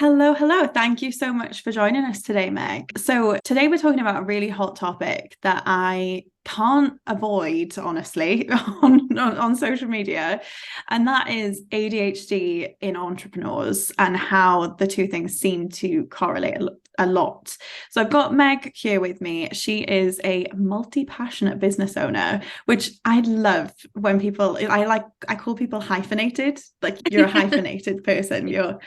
Hello, hello. Thank you so much for joining us today, Meg. So, today we're talking about a really hot topic that I can't avoid, honestly, on social media, and that is ADHD in entrepreneurs and how the two things seem to correlate a lot. So, I've got Meg here with me. She is a multi-passionate business owner, which I love when I call people hyphenated. Like, you're a hyphenated person. You're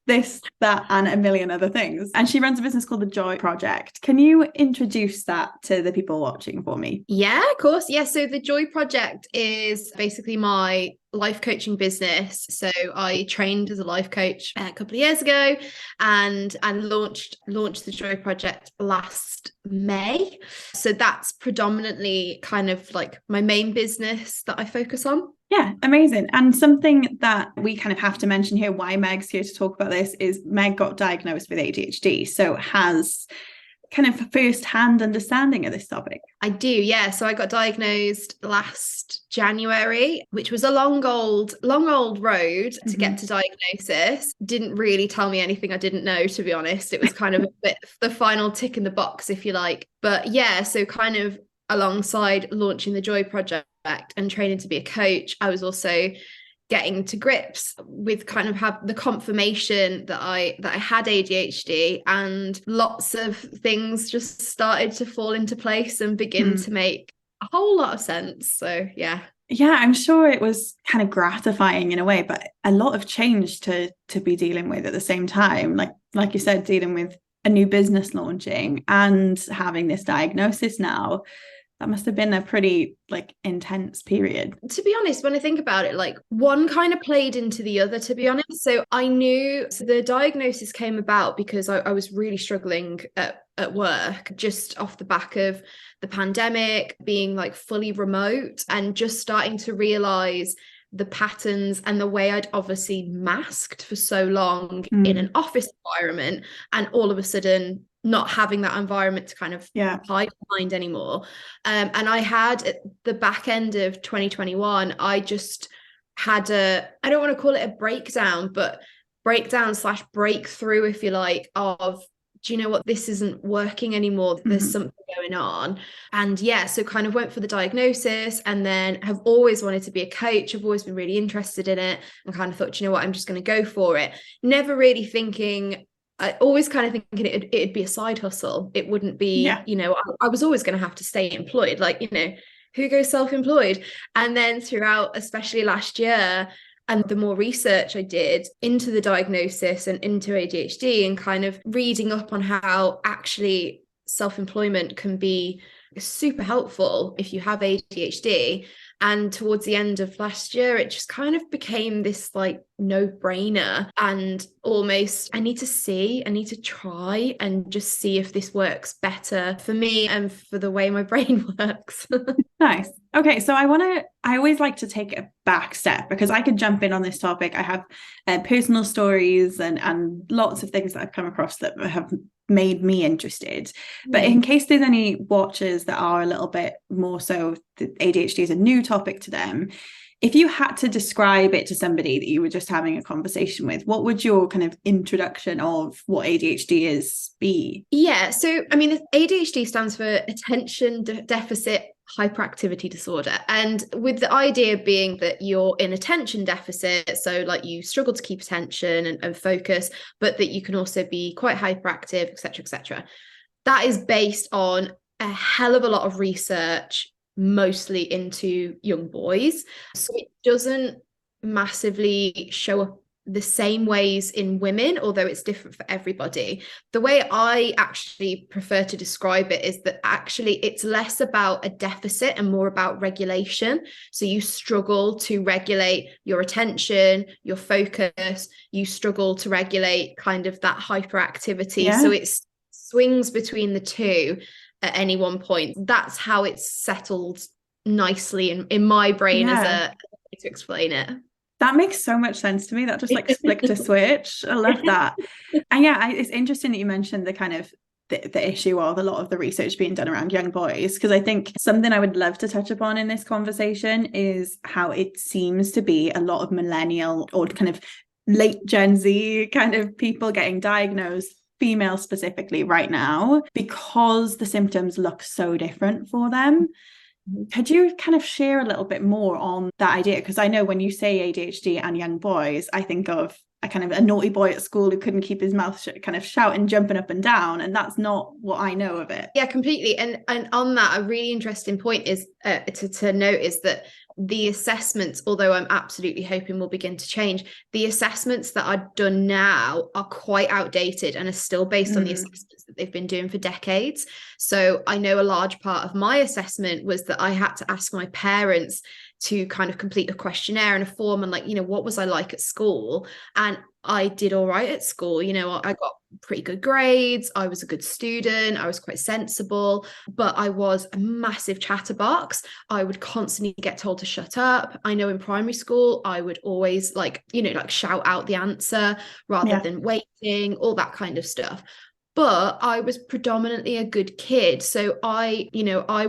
this, that, and a million other things. And she runs a business called The Joy Project. Can you introduce that to the people watching for me? Yeah, of course. Yeah. So the Joy Project is basically my life coaching business. So I trained as a life coach a couple of years ago and launched the Joy Project last May. So that's predominantly kind of like my main business that I focus on. Yeah, amazing. And something that we kind of have to mention here, why Meg's here to talk about this, is Meg got diagnosed with ADHD, so has kind of first-hand understanding of this topic. I do, yeah. So I got diagnosed last January, which was a long old road to get to diagnosis. Didn't really tell me anything I didn't know, to be honest. It was kind of a bit the final tick in the box, if you like. But yeah, so kind of alongside launching the Joy Project and training to be a coach, I was also getting to grips with kind of have the confirmation that I had ADHD, and lots of things just started to fall into place and begin to make a whole lot of sense. So yeah. Yeah, I'm sure it was kind of gratifying in a way, but a lot of change to be dealing with at the same time. Like you said, dealing with a new business launching and having this diagnosis now. That must have been a pretty intense period. To be honest, when I think about it, one kind of played into the other, to be honest. So the diagnosis came about because I was really struggling at work, just off the back of the pandemic, being fully remote and just starting to realize the patterns and the way I'd obviously masked for so long in an office environment, and all of a sudden not having that environment to kind of hide behind anymore. And I had at the back end of 2021, I just had I don't want to call it a breakdown, but breakdown/breakthrough, if you like, of, do you know what, this isn't working anymore, there's something going on. And yeah, so kind of went for the diagnosis, and then have always wanted to be a coach. I've always been really interested in it, and kind of thought, do you know what, I'm just going to go for it. Never really thinking, I always kind of thinking it'd be a side hustle. It wouldn't be, I was always going to have to stay employed. Who goes self-employed? And then throughout, especially last year, and the more research I did into the diagnosis and into ADHD, and kind of reading up on how actually self-employment can be super helpful if you have ADHD. And towards the end of last year, it just kind of became this no-brainer, and almost I need to try and just see if this works better for me and for the way my brain works. Nice. Okay, so I always like to take a back step, because I could jump in on this topic. I have personal stories and lots of things that I've come across that have made me interested. But in case there's any watchers that are a little bit more so, that ADHD is a new topic to them, if you had to describe it to somebody that you were just having a conversation with, what would your kind of introduction of what ADHD is be? Yeah, so I mean, ADHD stands for attention deficit hyperactivity disorder, and with the idea being that you're in attention deficit, so you struggle to keep attention and focus, but that you can also be quite hyperactive, etc., etc. That is based on a hell of a lot of research, mostly into young boys. So it doesn't massively show up the same ways in women, although it's different for everybody. The way I actually prefer to describe it is that actually it's less about a deficit and more about regulation. So you struggle to regulate your attention, your focus, you struggle to regulate kind of that hyperactivity. Yeah. So it swings between the two at any one point. That's how it's settled nicely in my brain as a way to explain it. That makes so much sense to me. That just flicked a switch. I love that. And it's interesting that you mentioned the kind of the issue of a lot of the research being done around young boys, because I think something I would love to touch upon in this conversation is how it seems to be a lot of millennial or kind of late Gen Z kind of people getting diagnosed, female specifically right now, because the symptoms look so different for them. Could you kind of share a little bit more on that idea? Because I know when you say ADHD and young boys, I think of a kind of a naughty boy at school who couldn't keep his mouth shut, kind of shouting, jumping up and down. And that's not what I know of it. Yeah, completely. And on that, a really interesting point is to note is that the assessments, although I'm absolutely hoping will begin to change, the assessments that are done now are quite outdated and are still based on the assessments that they've been doing for decades. So I know a large part of my assessment was that I had to ask my parents to kind of complete a questionnaire and a form and like, you know, what was I like at school? And I did all right at school. You know, I got pretty good grades. I was a good student. I was quite sensible, but I was a massive chatterbox. I would constantly get told to shut up. I know in primary school, I would always like, you know, like shout out the answer rather than waiting, all that kind of stuff. But I was predominantly a good kid. So I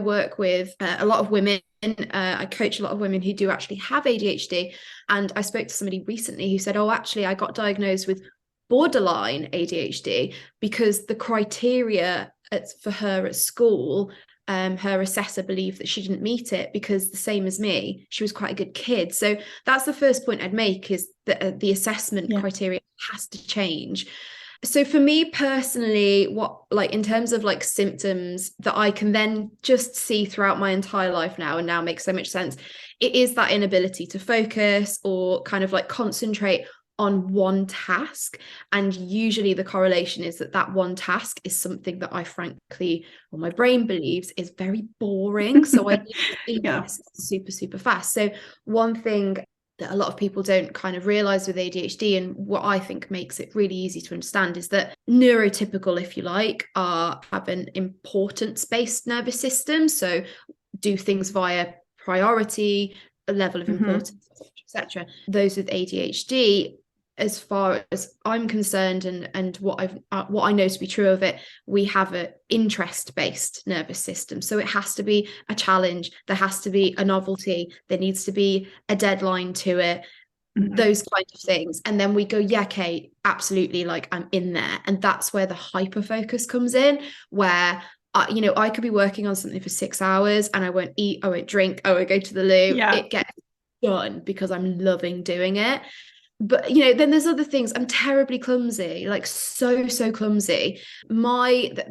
work with a lot of women. I coach a lot of women who do actually have ADHD. And I spoke to somebody recently who said, oh, actually, I got diagnosed with borderline ADHD because the criteria for her at school, her assessor believed that she didn't meet it because the same as me, she was quite a good kid. So that's the first point I'd make, is that the assessment criteria has to change. So for me personally, what, like, in terms of like symptoms that I can then just see throughout my entire life now, and now makes so much sense, it is that inability to focus or kind of like concentrate on one task. And usually the correlation is that one task is something that I frankly, or my brain believes, is very boring. So I need to super, super fast. So one thing that a lot of people don't kind of realize with ADHD, and what I think makes it really easy to understand, is that neurotypical, if you like, have an importance-based nervous system. So do things via priority, a level of importance, etc. Those with ADHD, as far as I'm concerned, and what I know to be true of it, we have an interest-based nervous system. So it has to be a challenge, there has to be a novelty, there needs to be a deadline to it, those kind of things. And then we go, yeah, okay, absolutely, like I'm in there. And that's where the hyper focus comes in, where I could be working on something for 6 hours and I won't eat, I won't drink, I won't go to the loo. It gets done because I'm loving doing it. But, you know, then there's other things. I'm terribly clumsy, like so clumsy.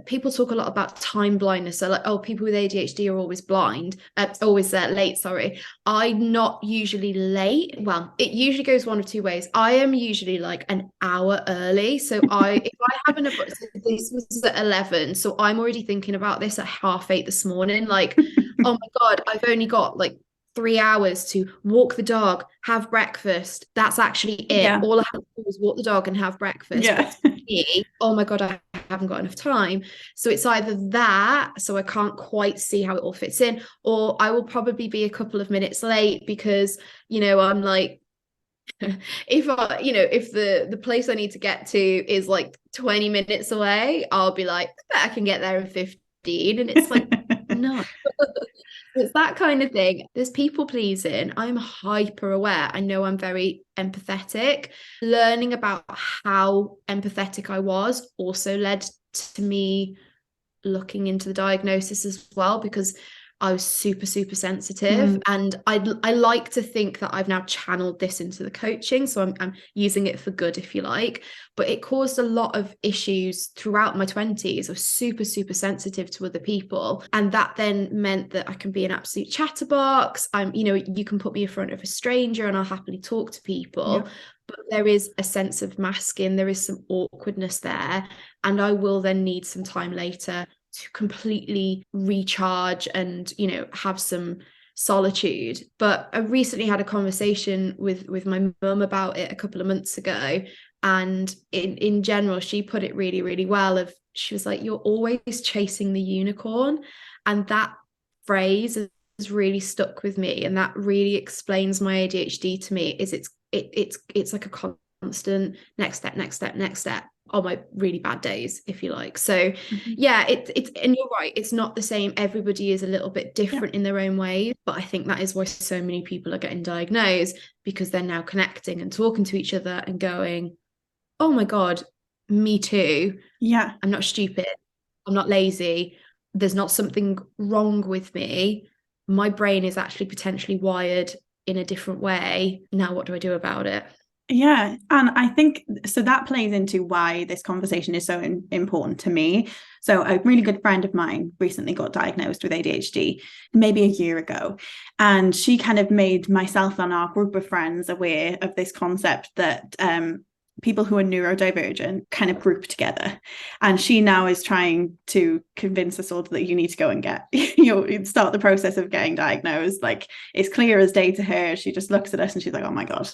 People talk a lot about time blindness. So like, oh, people with ADHD are always blind, always late, sorry. I'm not usually late. Well, it usually goes one of two ways. I am usually like an hour early. So if I have an appointment, so this was at 11. So I'm already thinking about this at 8:30 this morning. Like, oh my God, I've only got like 3 hours to walk the dog, have breakfast. That's actually it. All I have to do is walk the dog and have breakfast. But me, oh my God, I haven't got enough time. So it's either that, so I can't quite see how it all fits in, or I will probably be a couple of minutes late because, you know, I'm like, if the place I need to get to is like 20 minutes away, I'll be like, I can get there in 15. And it's like, no. It's that kind of thing. There's people pleasing. I'm hyper aware. I know I'm very empathetic. Learning about how empathetic I was also led to me looking into the diagnosis as well, because I was super sensitive. And I like to think that I've now channeled this into the coaching. So I'm using it for good, if you like. But it caused a lot of issues throughout my 20s. I was super sensitive to other people. And that then meant that I can be an absolute chatterbox. You can put me in front of a stranger and I'll happily talk to people. But there is a sense of masking. There is some awkwardness there. And I will then need some time later to completely recharge and, you know, have some solitude. But I recently had a conversation with my mum about it a couple of months ago, and in general she put it really well. She was like, you're always chasing the unicorn. And that phrase has really stuck with me, and that really explains my ADHD to me. Is it's like a constant next step. on my really bad days, if you like. So yeah, it's and you're right, it's not the same. Everybody is a little bit different in their own ways, but I think that is why so many people are getting diagnosed, because they're now connecting and talking to each other and going, oh my God, me too. Yeah. I'm not stupid. I'm not lazy. There's not something wrong with me. My brain is actually potentially wired in a different way. Now, what do I do about it? Yeah. And I think so that plays into why this conversation is so important to me. So a really good friend of mine recently got diagnosed with ADHD maybe a year ago. And she kind of made myself and our group of friends aware of this concept that people who are neurodivergent kind of group together. And she now is trying to convince us all that you need to go and get, start the process of getting diagnosed. Like, it's clear as day to her. She just looks at us and she's like, oh my God,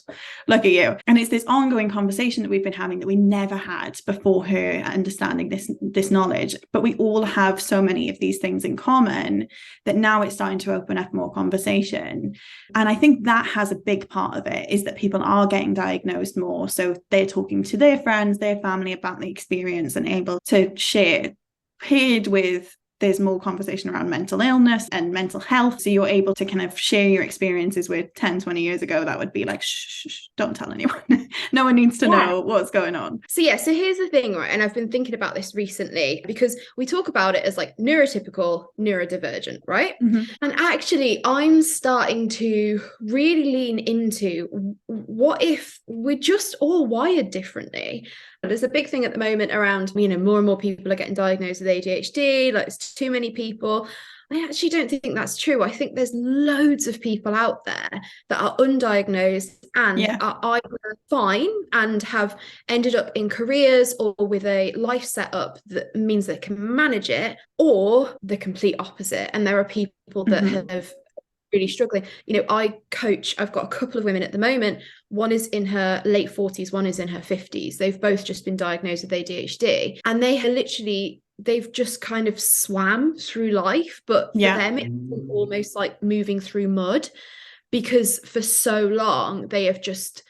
look at you. And it's this ongoing conversation that we've been having that we never had before her understanding this knowledge. But we all have so many of these things in common that now it's starting to open up more conversation. And I think that has a big part of it, is that people are getting diagnosed more. So they're talking to their friends, their family about the experience and able to share, paired with there's more conversation around mental illness and mental health. So you're able to kind of share your experiences with 10, 20 years ago. That would be like, shh, don't tell anyone. No one needs to know what's going on. So here's the thing, right? And I've been thinking about this recently, because we talk about it as like neurotypical, neurodivergent, right? And actually I'm starting to really lean into, what if we're just all wired differently? There's a big thing at the moment around, more and more people are getting diagnosed with ADHD, like it's too many people. I actually don't think that's true. I think there's loads of people out there that are undiagnosed and are either fine and have ended up in careers or with a life setup that means they can manage it, or the complete opposite. And there are people that have really struggling. I've got a couple of women at the moment. One is in her late 40s, one is in her 50s. They've both just been diagnosed with ADHD, and they've just kind of swam through life, but for them it's almost like moving through mud, because for so long they have just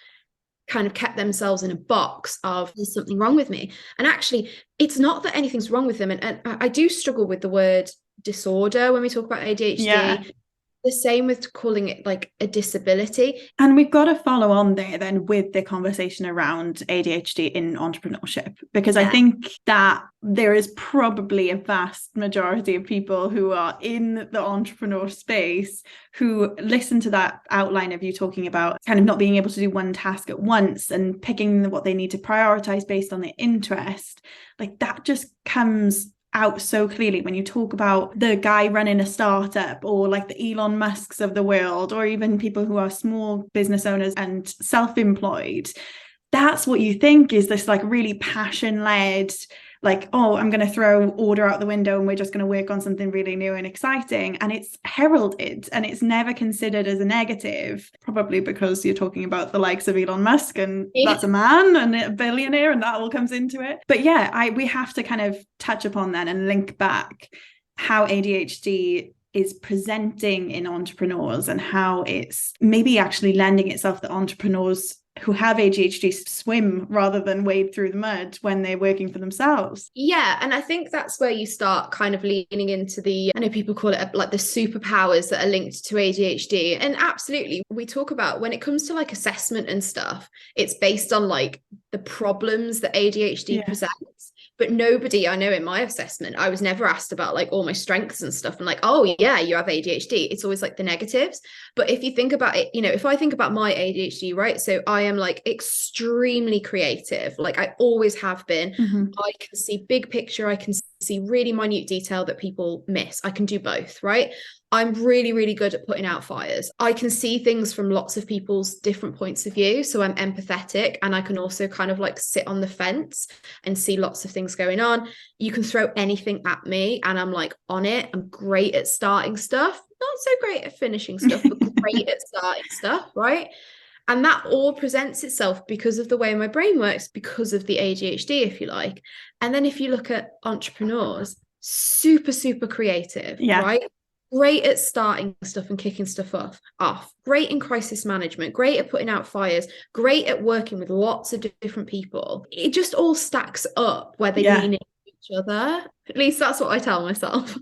kind of kept themselves in a box of, there's something wrong with me. And actually it's not that anything's wrong with them, and I do struggle with the word disorder when we talk about ADHD. The same with calling it like a disability. And we've got to follow on there then with the conversation around ADHD in entrepreneurship, because I think that there is probably a vast majority of people who are in the entrepreneur space who listen to that outline of you talking about kind of not being able to do one task at once and picking what they need to prioritize based on their interest. Like, that just comes out so clearly when you talk about the guy running a startup, or like the Elon Musks of the world, or even people who are small business owners and self-employed. That's what you think is this like really passion-led, like, oh, I'm going to throw order out the window and we're just going to work on something really new and exciting. And it's heralded and it's never considered as a negative, probably because you're talking about the likes of Elon Musk, and that's a man and a billionaire, and that all comes into it. But we have to kind of touch upon that and link back how ADHD is presenting in entrepreneurs and how it's maybe actually lending itself that entrepreneurs who have ADHD swim rather than wade through the mud when they're working for themselves. Yeah, and I think that's where you start kind of leaning into I know people call it like the superpowers that are linked to ADHD. And absolutely, we talk about when it comes to like assessment and stuff, it's based on like the problems that ADHD presents. But nobody, I know in my assessment, I was never asked about like all my strengths and stuff. And like, oh yeah, you have ADHD. It's always like the negatives. But if you think about it, if I think about my ADHD, right? So I am like extremely creative. Like I always have been. I can see big picture. I can see really minute detail that people miss. I can do both, right? I'm really, really good at putting out fires. I can see things from lots of people's different points of view. So I'm empathetic, and I can also kind of like sit on the fence and see lots of things going on. You can throw anything at me and I'm like on it. I'm great at starting stuff, not so great at finishing stuff, but great at starting stuff, right? And that all presents itself because of the way my brain works, because of the ADHD, if you like. And then if you look at entrepreneurs, super, super creative, right? great at starting stuff and kicking stuff off, great in crisis management, great at putting out fires, great at working with lots of different people. It just all stacks up where they lean into each other. At least that's what I tell myself.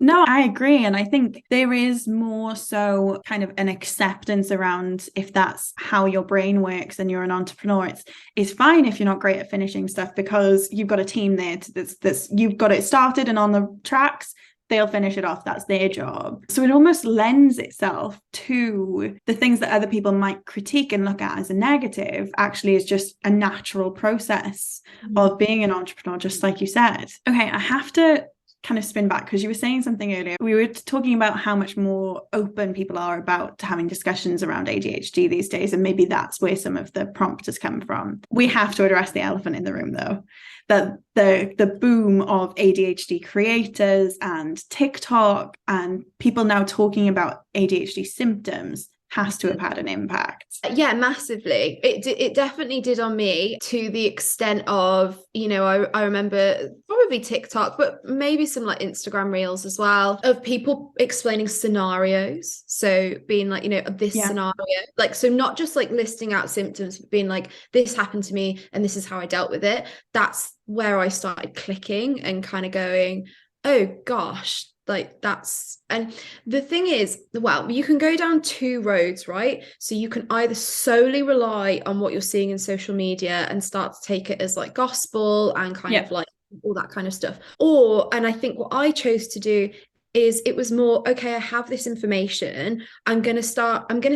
No, I agree. And I think there is more so kind of an acceptance around if that's how your brain works and you're an entrepreneur, it's fine if you're not great at finishing stuff, because you've got a team there that's you've got it started and on the tracks. They'll finish it off. That's their job. So it almost lends itself to the things that other people might critique and look at as a negative, actually is just a natural process of being an entrepreneur, just like you said. Okay, I have to kind of spin back because you were saying something earlier. We were talking about how much more open people are about having discussions around ADHD these days, and maybe that's where some of the prompt has come from. We have to address the elephant in the room, though, that the boom of ADHD creators and TikTok and people now talking about ADHD symptoms has to have had an impact. Yeah, massively. It definitely did on me, to the extent of, I remember probably TikTok, but maybe some like Instagram reels as well, of people explaining scenarios. So being like, this scenario, like, so not just like listing out symptoms, but being like, this happened to me and this is how I dealt with it. That's where I started clicking and kind of going, oh gosh, like that's, and the thing is, well, you can go down two roads, right? So you can either solely rely on what you're seeing in social media and start to take it as like gospel and kind of like all that kind of stuff. And I think what I chose to do is, it was more, okay, I have this information. I'm going to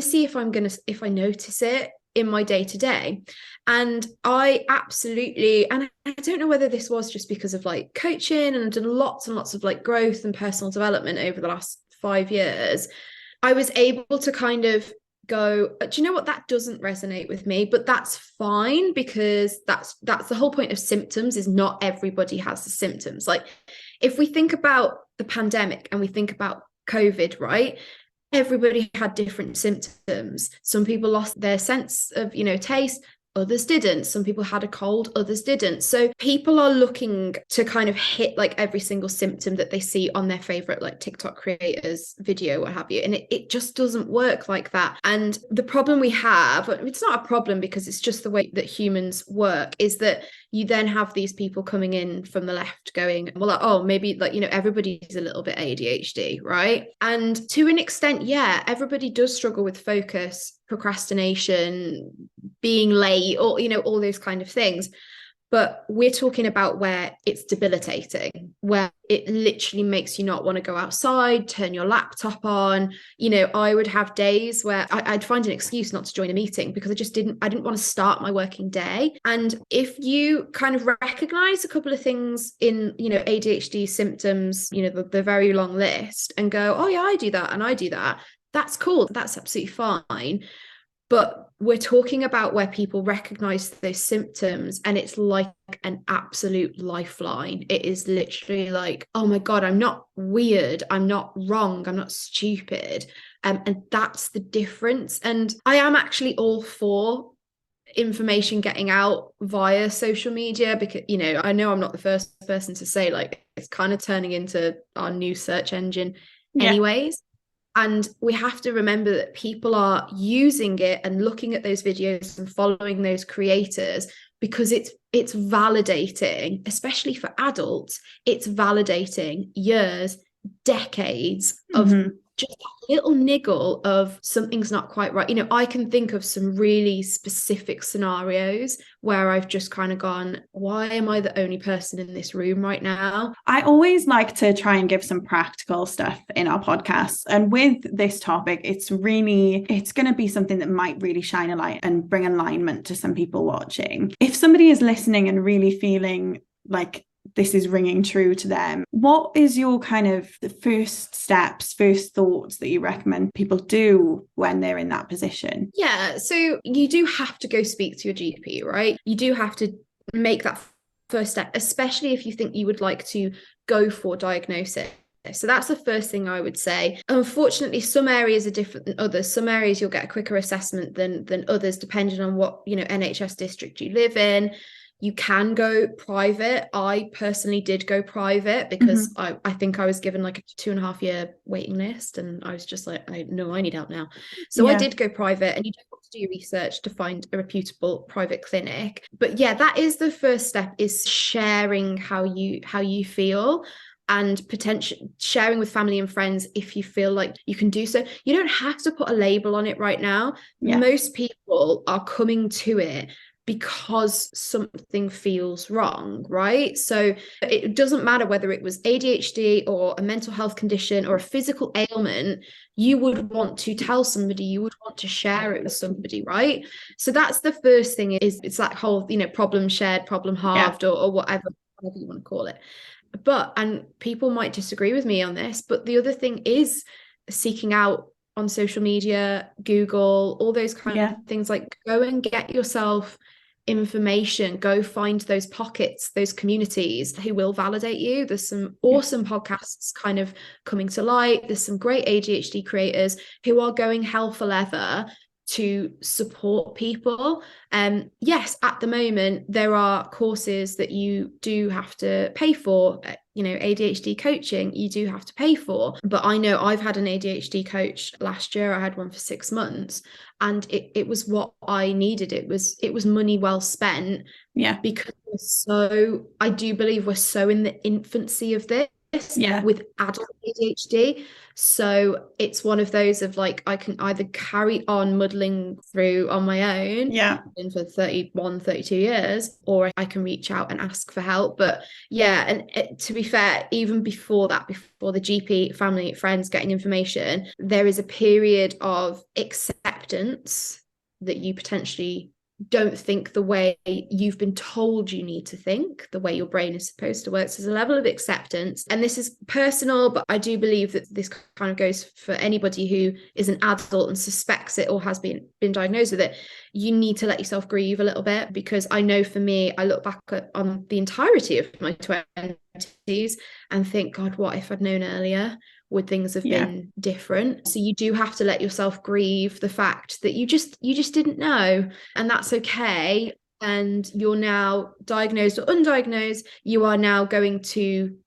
see if I notice it in my day to day. And I absolutely, and I don't know whether this was just because of like coaching, and I've done lots and lots of like growth and personal development over the last 5 years, I was able to kind of go, do you know what, that doesn't resonate with me, but that's fine, because that's the whole point of symptoms, is not everybody has the symptoms. Like if we think about the pandemic and we think about COVID, right? Everybody had different symptoms. Some people lost their sense of, taste. Others didn't. Some people had a cold, others didn't. So people are looking to kind of hit like every single symptom that they see on their favorite like TikTok creators video, what have you. And it just doesn't work like that. And the problem we have, it's not a problem because it's just the way that humans work, is that you then have these people coming in from the left going, well, like, oh, maybe like, everybody's a little bit ADHD, right? And to an extent, yeah, everybody does struggle with focus, procrastination, being late, or all those kind of things. But we're talking about where it's debilitating, where it literally makes you not want to go outside, turn your laptop on. I would have days where I'd find an excuse not to join a meeting because I didn't want to start my working day. And if you kind of recognize a couple of things in, ADHD symptoms, the very long list, and go, oh yeah, I do that and I do that, that's cool. That's absolutely fine. But we're talking about where people recognize those symptoms and it's like an absolute lifeline. It is literally like, oh my God, I'm not weird. I'm not wrong. I'm not stupid. And that's the difference. And I am actually all for information getting out via social media, because, I know I'm not the first person to say like, it's kind of turning into our new search engine anyways. And we have to remember that people are using it and looking at those videos and following those creators because it's validating, especially for adults, it's validating years, decades of just a little niggle of something's not quite right. I can think of some really specific scenarios where I've just kind of gone, why am I the only person in this room right now? I always like to try and give some practical stuff in our podcast. And with this topic, it's going to be something that might really shine a light and bring alignment to some people watching. If somebody is listening and really feeling like this is ringing true to them, what is your kind of the first steps, first thoughts that you recommend people do when they're in that position? Yeah, so you do have to go speak to your GP, right? You do have to make that first step, especially if you think you would like to go for diagnosis. So that's the first thing I would say. Unfortunately, some areas are different than others. Some areas you'll get a quicker assessment than others, depending on what, NHS district you live in. You can go private. I personally did go private because I think I was given like a 2.5 year waiting list, and I was just like, I need help now. So I did go private, and you don't have to do your research to find a reputable private clinic. But yeah, that is the first step, is sharing how you feel, and potentially sharing with family and friends if you feel like you can do so. You don't have to put a label on it right now. Most people are coming to it because something feels wrong, right? So it doesn't matter whether it was ADHD or a mental health condition or a physical ailment. You would want to tell somebody, you would want to share it with somebody, right? So that's the first thing, is it's that whole, problem shared, problem halved, or whatever you want to call it. But, and people might disagree with me on this, but the other thing is seeking out on social media, Google, all those kind of things. Like, go and get yourself information, go find those pockets, those communities who will validate you. There's some awesome podcasts kind of coming to light. There's some great ADHD creators who are going hell for leather to support people. Yes, at the moment there are courses that you do have to pay for, ADHD coaching you do have to pay for. But I know I've had an ADHD coach last year. I had one for 6 months, and it was what I needed. It was money well spent. Because I do believe we're so in the infancy of this with adult ADHD. So it's one of those of like, I can either carry on muddling through on my own for 31, 32 years, or I can reach out and ask for help. But to be fair, even before that, before the GP, family, friends getting information, there is a period of acceptance that you potentially don't think the way you've been told you need to think, the way your brain is supposed to work. So there's a level of acceptance, and this is personal, but I do believe that this kind of goes for anybody who is an adult and suspects it or has been diagnosed with it. You need to let yourself grieve a little bit, because I know for me, I look back on the entirety of my 20s and think, God, what if I'd known earlier? Would things have been different? So you do have to let yourself grieve the fact that you just didn't know, and that's okay. And you're now diagnosed or undiagnosed. You are now going to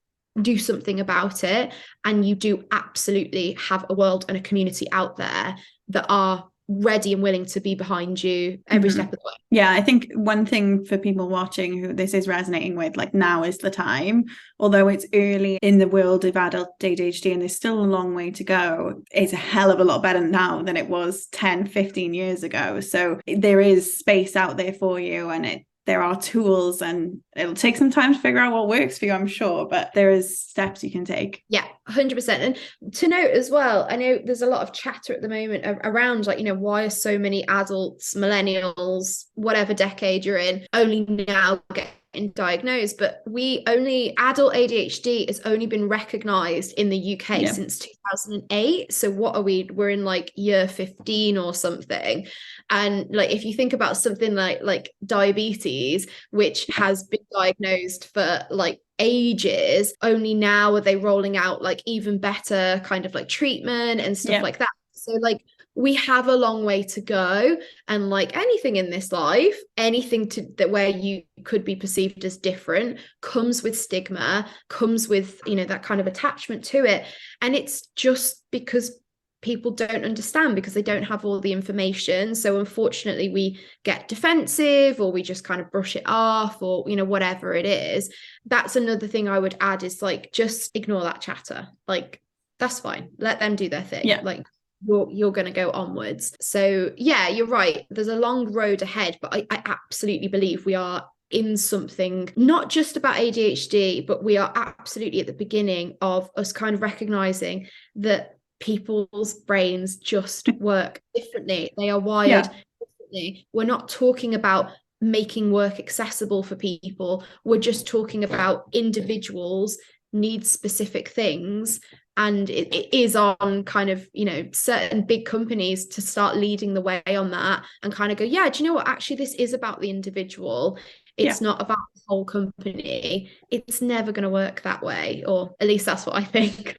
do something about it, and you do absolutely have a world and a community out there that are ready and willing to be behind you every step of the way. I think one thing for people watching who this is resonating with, like, now is the time. Although it's early in the world of adult ADHD and there's still a long way to go, it's a hell of a lot better now than it was 10, 15 years ago. So there is space out there for you, and there are tools, and it'll take some time to figure out what works for you, I'm sure, but there is steps you can take. 100%. And to note as well, I know there's a lot of chatter at the moment around, like, why are so many adults, millennials, whatever decade you're in, only now getting diagnosed? But adult ADHD has only been recognized in the UK since 2008. So what are we're in like year 15 or something. And like, if you think about something like diabetes, which has been diagnosed for like ages, only now are they rolling out like even better kind of like treatment and stuff like that. So like, we have a long way to go, and like anything in this life, anything that where you could be perceived as different comes with stigma, comes with that kind of attachment to it. And it's just because people don't understand, because they don't have all the information. So unfortunately we get defensive, or we just kind of brush it off, or whatever it is. That's another thing I would add, is like, just ignore that chatter. Like, that's fine, let them do their thing. Like, you're going to go onwards. So you're right, there's a long road ahead, but I absolutely believe we are in something not just about ADHD, but we are absolutely at the beginning of us kind of recognizing that people's brains just work differently. They are wired differently. We're not talking about making work accessible for people. We're just talking about individuals need specific things. And it is on kind of, certain big companies to start leading the way on that, and kind of go, do you know what? Actually, this is about the individual. It's not about the whole company. It's never going to work that way, or at least that's what I think.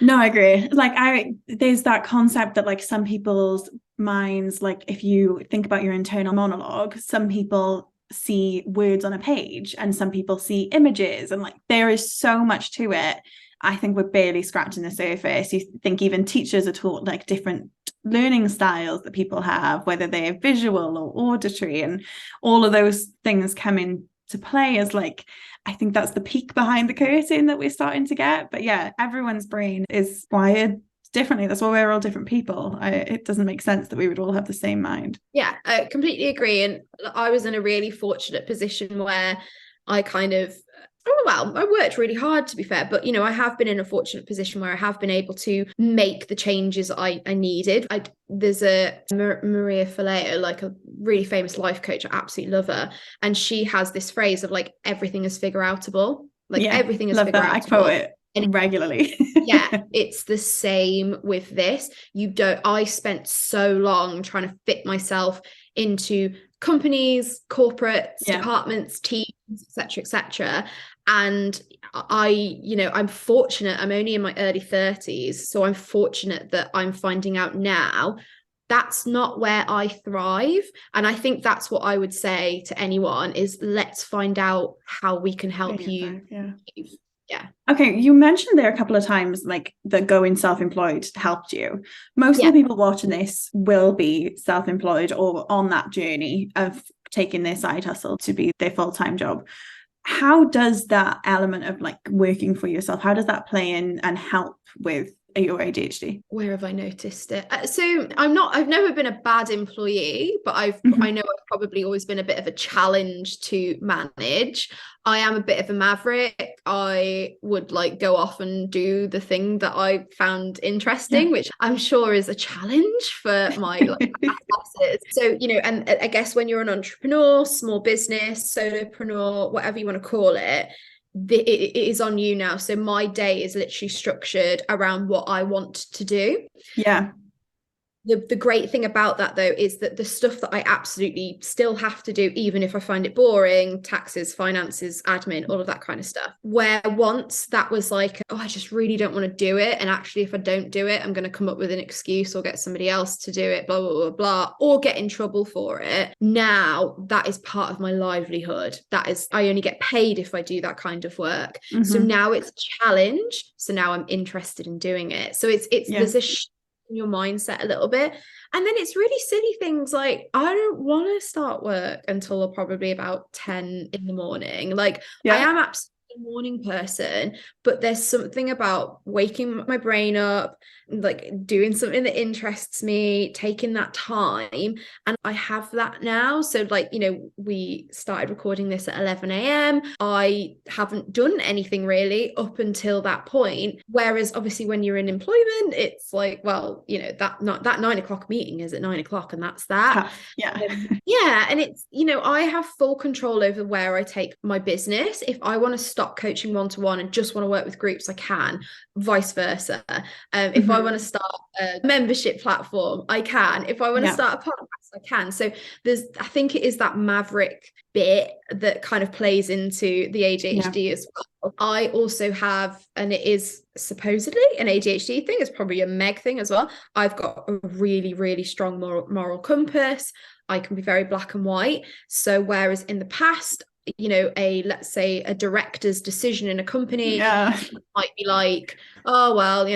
No, I agree. Like, there's that concept that like some people's minds, like if you think about your internal monologue, some people see words on a page and some people see images, and like there is so much to it. I think we're barely scratching the surface. You think even teachers are taught like different learning styles that people have, whether they're visual or auditory, and all of those things come into play as like, I think that's the peek behind the curtain that we're starting to get. But yeah, everyone's brain is wired differently. That's why we're all different people. It doesn't make sense that we would all have the same mind. Yeah, I completely agree. And I was in a really fortunate position where I kind of, I worked really hard, to be fair, but I have been in a fortunate position where I have been able to make the changes I needed. There's a Maria Faleo, like a really famous life coach. I absolutely love her, and she has this phrase of like, everything is figure outable. Like everything is figure outable. I quote it regularly. Yeah, it's the same with this. I spent so long trying to fit myself into companies, corporates, departments, teams, etc. And I'm fortunate. I'm only in my early 30s, so I'm fortunate that I'm finding out now that's not where I thrive. And I think that's what I would say to anyone is, let's find out how we can help you. Yeah. Okay, you mentioned there a couple of times like that going self-employed helped you. Most of the people watching this will be self-employed or on that journey of taking their side hustle to be their full-time job. How does that element of like working for yourself, how does that play in and help with your ADHD? Where have I noticed it? So I've never been a bad employee, but I know I've probably always been a bit of a challenge to manage. I am a bit of a maverick. I would like go off and do the thing that I found interesting, which I'm sure is a challenge for my classes. So, and I guess when you're an entrepreneur, small business, solopreneur, whatever you want to call it, it is on you now. So my day is literally structured around what I want to do. Yeah. The great thing about that, though, is that the stuff that I absolutely still have to do, even if I find it boring, taxes, finances, admin, all of that kind of stuff, where once that was like, I just really don't want to do it. And actually, if I don't do it, I'm going to come up with an excuse or get somebody else to do it, blah, blah, blah, blah, or get in trouble for it. Now that is part of my livelihood. I only get paid if I do that kind of work. Mm-hmm. So now it's a challenge. So now I'm interested in doing it. So there's a in your mindset a little bit. And then it's really silly things like, I don't want to start work until probably about 10 in the morning. Like I am absolutely a morning person, but there's something about waking my brain up, like doing something that interests me, taking that time. And I have that now. So like, we started recording this at 11 a.m. I haven't done anything really up until that point. Whereas obviously when you're in employment, it's like, well, that 9 o'clock meeting is at 9 o'clock and that's that. And it's, I have full control over where I take my business. If I want to stop coaching one-to-one and just want to work with groups, I can, vice versa. If I want to start a membership platform, I can. If I want to start a podcast, I can. So I think it is that maverick bit that kind of plays into the ADHD as well. I also have, and it is supposedly an ADHD thing, it's probably a Meg thing as well. I've got a really, really strong moral compass. I can be very black and white. So whereas in the past, let's say a director's decision in a company might be like, oh, well,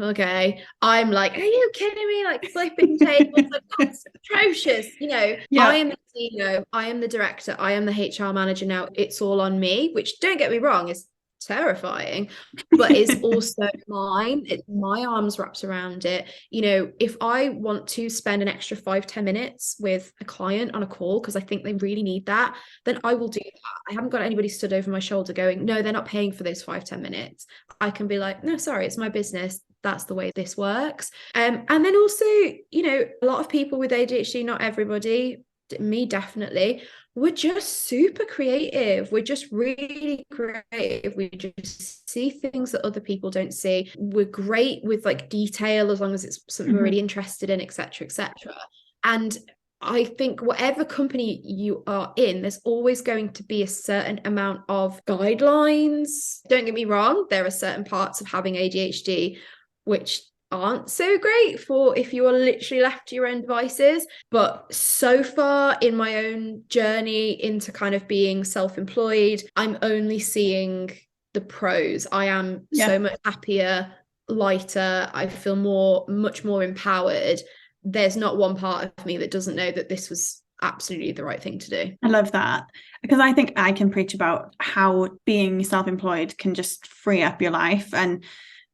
okay. I'm like, are you kidding me? Like flipping tables, like that's atrocious. I am the CEO, I am the director, I am the HR manager now. It's all on me, which don't get me wrong, is terrifying, but is also mine. It's my arms wrapped around it. If I want to spend an extra 5-10 minutes with a client on a call because I think they really need that, then I will do that. I haven't got anybody stood over my shoulder going, no, they're not paying for those 5-10 minutes. I can be like, no, sorry, it's my business. That's the way this works. And then also, a lot of people with ADHD, not everybody, me definitely, we're just super creative. We're just really creative. We just see things that other people don't see. We're great with like detail as long as it's something we're really interested in, etc., etc. And I think whatever company you are in, there's always going to be a certain amount of guidelines. Don't get me wrong, there are certain parts of having ADHD which aren't so great for if you are literally left to your own devices. But so far in my own journey into kind of being self-employed, I'm only seeing the pros. I am so much happier, lighter. I feel much more empowered. There's not one part of me that doesn't know that this was absolutely the right thing to do. I love that, because I think I can preach about how being self-employed can just free up your life. And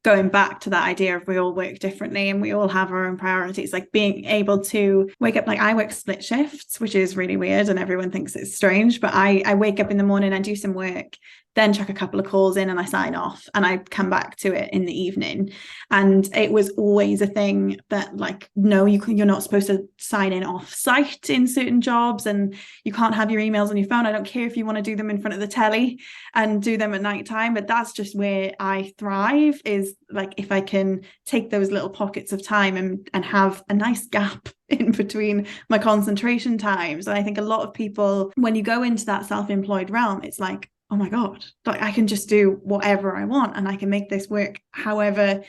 going back to that idea of we all work differently and we all have our own priorities, like being able to wake up, like I work split shifts, which is really weird and everyone thinks it's strange, but I wake up in the morning and do some work, then chuck a couple of calls in and I sign off and I come back to it in the evening. And it was always a thing that like, no, you're not supposed to sign in off site in certain jobs, and you can't have your emails on your phone. I don't care if you want to do them in front of the telly and do them at nighttime, but that's just where I thrive, is like if I can take those little pockets of time and have a nice gap in between my concentration times. And I think a lot of people, when you go into that self-employed realm, it's like, oh my God, like I can just do whatever I want and I can make this work however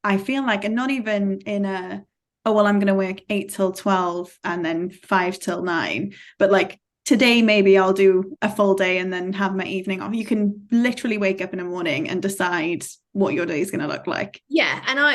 I feel like, and not even in a, oh, well, I'm going to work 8 till 12 and then 5 till 9. But like today, maybe I'll do a full day and then have my evening off. You can literally wake up in the morning and decide what your day is going to look like. Yeah. And I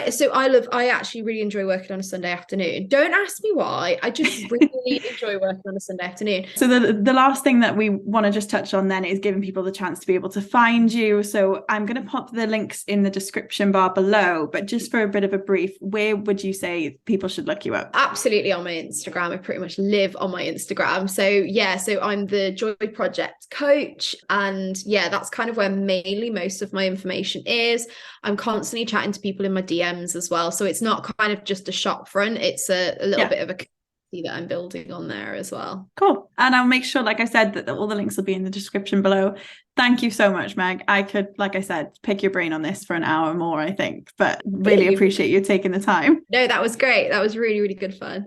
actually really enjoy working on a Sunday afternoon. Don't ask me why. I just really enjoy working on a Sunday afternoon. So the last thing that we want to just touch on then is giving people the chance to be able to find you. So I'm going to pop the links in the description bar below, but just for a bit of a brief, where would you say people should look you up? Absolutely on my Instagram. I pretty much live on my Instagram. So I'm the Joy Project coach. And yeah, that's kind of where mainly most of my information is. I'm constantly chatting to people in my DMs as well. So it's not kind of just a shop front. It's a little bit of a community that I'm building on there as well. Cool. And I'll make sure, like I said, that all the links will be in the description below. Thank you so much, Meg. I could, like I said, pick your brain on this for an hour more, I think, but really appreciate you taking the time. No, that was great. That was really, really good fun.